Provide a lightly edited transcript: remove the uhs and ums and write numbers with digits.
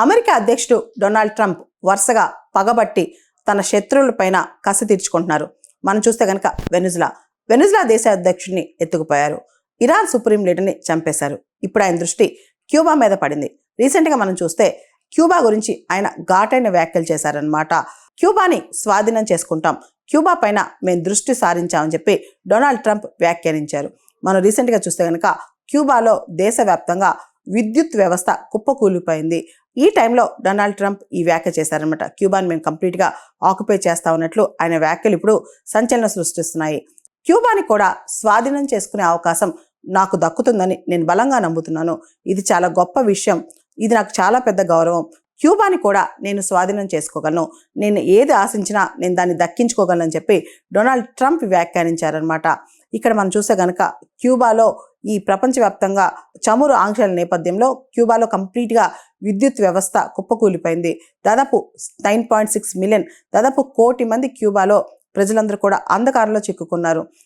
America అధ్యక్షుడు Donald Trump వరుసగా పగబట్టి తన శత్రువులపైన కసి తీర్చుకుంటున్నారు. మనం చూస్తే కనుక వెనుజులా దేశ అధ్యక్షుడిని ఎత్తుకుపోయారు. ఇరాన్ సుప్రీం లీడర్ని చంపేశారు. ఇప్పుడు ఆయన దృష్టి క్యూబా మీద పడింది. రీసెంట్గా మనం చూస్తే క్యూబా గురించి ఆయన ఘాటైన వ్యాఖ్యలు చేశారనమాట. క్యూబాని స్వాధీనం చేసుకుంటాం, క్యూబా పైన మేము దృష్టి సారించామని చెప్పి డొనాల్డ్ ట్రంప్ వ్యాఖ్యానించారు. మనం రీసెంట్గా చూస్తే కనుక క్యూబాలో దేశవ్యాప్తంగా విద్యుత్ వ్యవస్థ కుప్పకూలిపోయింది. ఈ టైంలో డొనాల్డ్ ట్రంప్ ఈ వ్యాఖ్య చేశారనమాట. క్యూబాని మేము కంప్లీట్గా ఆక్యుపై చేస్తా ఉన్నట్లు ఆయన వ్యాఖ్యలు ఇప్పుడు సంచలనం సృష్టిస్తున్నాయి. క్యూబాని కూడా స్వాధీనం చేసుకునే అవకాశం నాకు దక్కుతుందని నేను బలంగా నమ్ముతున్నాను. ఇది చాలా గొప్ప విషయం, ఇది నాకు చాలా పెద్ద గౌరవం. క్యూబాని కూడా నేను స్వాధీనం చేసుకోగలను, నేను ఏది ఆశించినా నేను దాన్ని దక్కించుకోగలను అని చెప్పి డొనాల్డ్ ట్రంప్ వ్యాఖ్యానించారనమాట. ఇక్కడ మనం చూస్తే కనుక క్యూబాలో ఈ ప్రపంచవ్యాప్తంగా చమురు ఆంక్షల నేపథ్యంలో క్యూబాలో కంప్లీట్గా విద్యుత్ వ్యవస్థ కుప్పకూలిపోయింది. దాదాపు 9.6 మిలియన్, దాదాపు 1 కోటి మంది క్యూబాలో ప్రజలందరూ కూడా అంధకారంలో చిక్కుకున్నారు.